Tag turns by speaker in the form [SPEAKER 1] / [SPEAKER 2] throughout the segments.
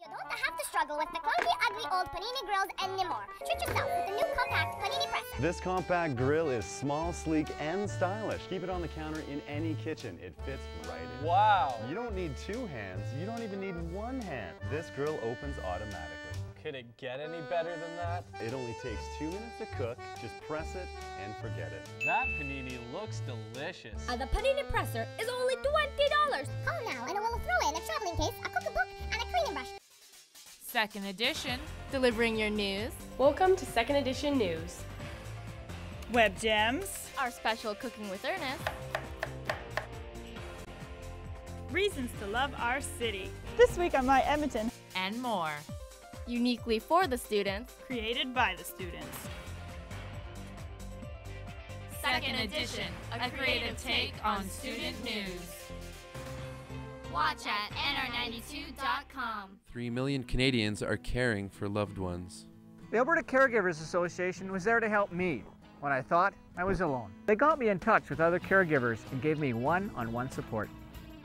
[SPEAKER 1] You don't have to struggle with the clunky, ugly old panini grills anymore. Treat yourself with the new compact panini presser.
[SPEAKER 2] This compact grill is small, sleek, and stylish. Keep it on the counter in any kitchen. It fits right in.
[SPEAKER 3] Wow!
[SPEAKER 2] You don't need two hands. You don't even need one hand. This grill opens automatically.
[SPEAKER 3] Could it get any better than that?
[SPEAKER 2] It only takes 2 minutes to cook. Just press it and forget it.
[SPEAKER 3] That panini looks delicious.
[SPEAKER 4] The panini presser is only $20.
[SPEAKER 1] Call now and we'll throw in a traveling case, a cookbook, and a cleaning brush.
[SPEAKER 5] Second edition.
[SPEAKER 4] Delivering your news.
[SPEAKER 6] Welcome to Second Edition News.
[SPEAKER 7] Web Gems.
[SPEAKER 4] Our special Cooking with Ernest.
[SPEAKER 7] Reasons to love our city. This week on My Edmonton.
[SPEAKER 5] And more.
[SPEAKER 4] Uniquely for the students.
[SPEAKER 7] Created by the students.
[SPEAKER 5] Second edition. A creative take on student news.
[SPEAKER 4] Watch at nr92.com.
[SPEAKER 8] 3 million Canadians are caring for loved ones.
[SPEAKER 9] The Alberta Caregivers Association was there to help me when I thought I was alone. They got me in touch with other caregivers and gave me one-on-one support.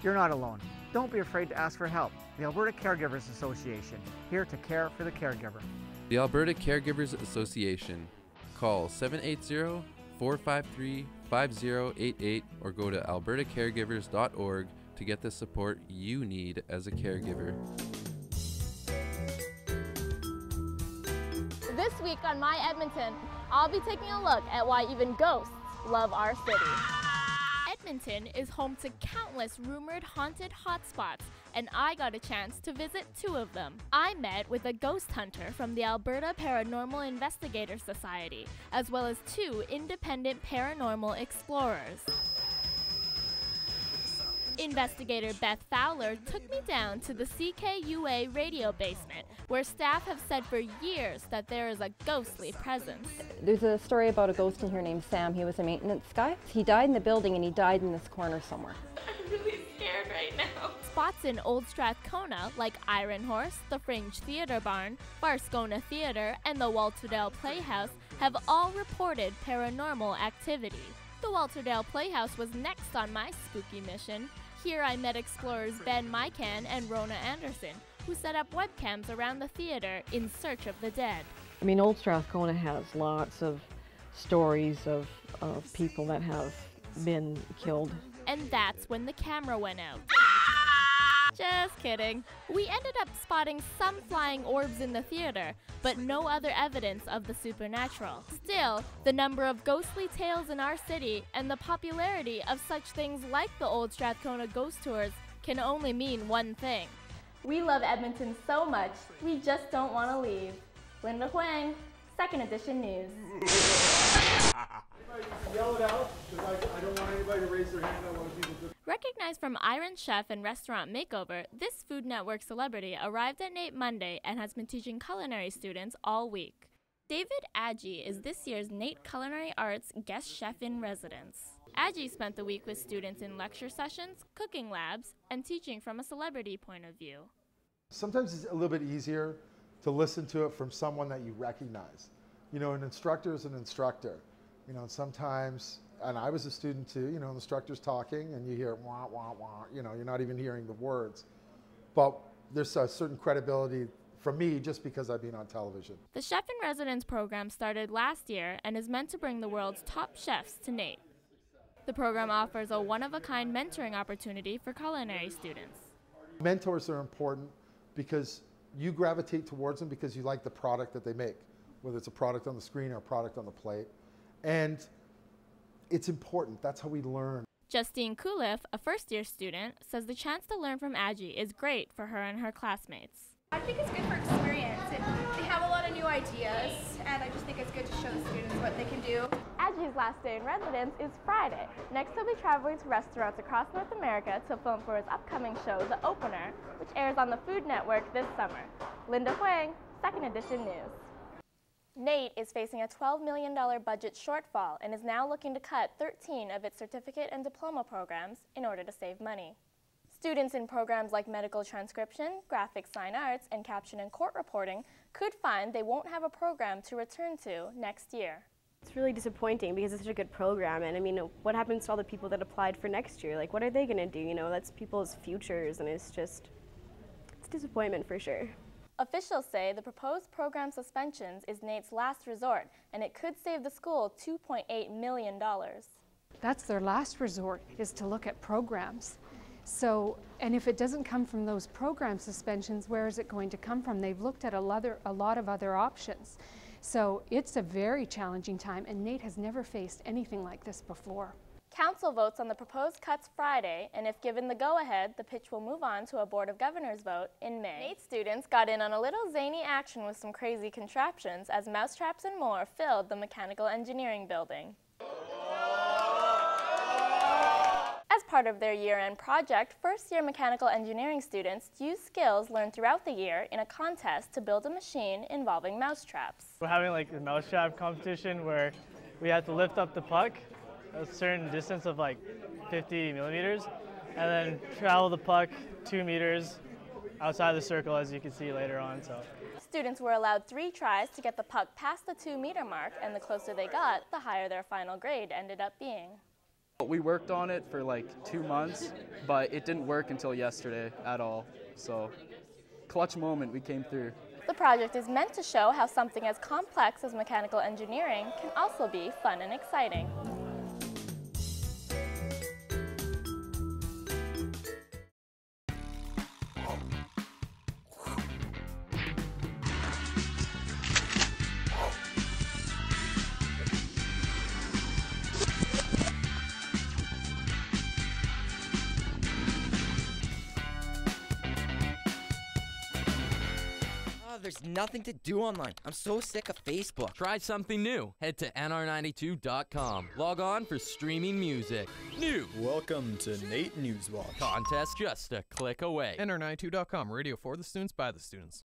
[SPEAKER 9] You're not alone. Don't be afraid to ask for help. The Alberta Caregivers Association, here to care for the caregiver.
[SPEAKER 8] The Alberta Caregivers Association. Call 780-453-5088 or go to albertacaregivers.org to get the support you need as a caregiver.
[SPEAKER 4] This week on My Edmonton, I'll be taking a look at why even ghosts love our city. Edmonton is home to countless rumored haunted hotspots, and I got a chance to visit 2 of them. I met with a ghost hunter from the Alberta Paranormal Investigator Society, as well as 2 independent paranormal explorers. Investigator Beth Fowler took me down to the CKUA radio basement, where staff have said for years that there is a ghostly presence.
[SPEAKER 10] There's a story about a ghost in here named Sam. He was a maintenance guy. He died in the building and he died in this corner somewhere.
[SPEAKER 4] I'm really scared right now. Spots in Old Strathcona, like Iron Horse, the Fringe Theatre Barn, Varscona Theatre, and the Walterdale Playhouse have all reported paranormal activity. The Walterdale Playhouse was next on my spooky mission. Here I met explorers Ben Mycan and Rona Anderson, who set up webcams around the theater in search of the dead.
[SPEAKER 10] I mean, Old Strathcona has lots of stories of people that have been killed.
[SPEAKER 4] And that's when the camera went out. Just kidding. We ended up spotting some flying orbs in the theater, but no other evidence of the supernatural. Still, the number of ghostly tales in our city and the popularity of such things like the Old Strathcona ghost tours can only mean one thing. We love Edmonton so much, we just don't want to leave. Linda Hoang, Second Edition News.
[SPEAKER 11] Yell it out, because I don't want anybody to raise their hand. I want people to...
[SPEAKER 4] Recognized from Iron Chef and Restaurant Makeover, this Food Network celebrity arrived at NAIT Monday and has been teaching culinary students all week. David Agee is this year's NAIT Culinary Arts Guest Chef in Residence. Agee spent the week with students in lecture sessions, cooking labs, and teaching from a celebrity point of view.
[SPEAKER 11] Sometimes it's a little bit easier to listen to it from someone that you recognize. You know, an instructor is an instructor. You know, sometimes, and I was a student too, you know, the instructor's talking and you hear wah, wah, wah, you know, you're not even hearing the words. But there's a certain credibility from me just because I've been on television.
[SPEAKER 4] The Chef in Residence program started last year and is meant to bring the world's top chefs to NAIT. The program offers a one-of-a-kind mentoring opportunity for culinary students.
[SPEAKER 11] Mentors are important because you gravitate towards them because you like the product that they make, whether it's a product on the screen or a product on the plate. And it's important. That's how we learn.
[SPEAKER 4] Justine Kuliff, a first-year student, says the chance to learn from Agee is great for her and her classmates.
[SPEAKER 12] I think it's good for experience. They have a lot of new ideas, and I just think it's good to show the students what they can do.
[SPEAKER 4] Agee's last day in residence is Friday. Next, he'll be traveling to restaurants across North America to film for his upcoming show, The Opener, which airs on the Food Network this summer. Linda Hoang, Second Edition News. NAIT is facing a $12 million budget shortfall and is now looking to cut 13 of its certificate and diploma programs in order to save money. Students in programs like medical transcription, graphic sign arts, and caption and court reporting could find they won't have a program to return to next year.
[SPEAKER 6] It's really disappointing because it's such a good program, and I mean, what happens to all the people that applied for next year? Like, what are they going to do? You know, that's people's futures, and it's disappointment for sure.
[SPEAKER 4] Officials say the proposed program suspensions is Nate's last resort, and it could save the school $2.8 million.
[SPEAKER 13] That's their last resort, is to look at programs. So, and if it doesn't come from those program suspensions, where is it going to come from? They've looked at a lot of other options. So it's a very challenging time, and Nate has never faced anything like this before.
[SPEAKER 4] Council votes on the proposed cuts Friday, and if given the go-ahead, the pitch will move on to a Board of Governors vote in May. Nate students got in on a little zany action with some crazy contraptions as mousetraps and more filled the mechanical engineering building. As part of their year-end project, first-year mechanical engineering students used skills learned throughout the year in a contest to build a machine involving mousetraps.
[SPEAKER 14] We're having like a mousetrap competition where we have to lift up the puck a certain distance of like 50 millimeters and then travel the puck 2 meters outside the circle, as you can see later on. So
[SPEAKER 4] students were allowed 3 tries to get the puck past the 2-meter mark, and the closer they got, the higher their final grade ended up being.
[SPEAKER 15] We worked on it for like 2 months, but it didn't work until yesterday at all. So, clutch moment, we came through.
[SPEAKER 4] The project is meant to show how something as complex as mechanical engineering can also be fun and exciting.
[SPEAKER 16] There's nothing to do online. I'm so sick of Facebook.
[SPEAKER 17] Try something new. Head to nr92.com. Log on for streaming music. New.
[SPEAKER 18] Welcome to Nate Newswatch.
[SPEAKER 17] Contest just a click away.
[SPEAKER 19] nr92.com, radio for the students by the students.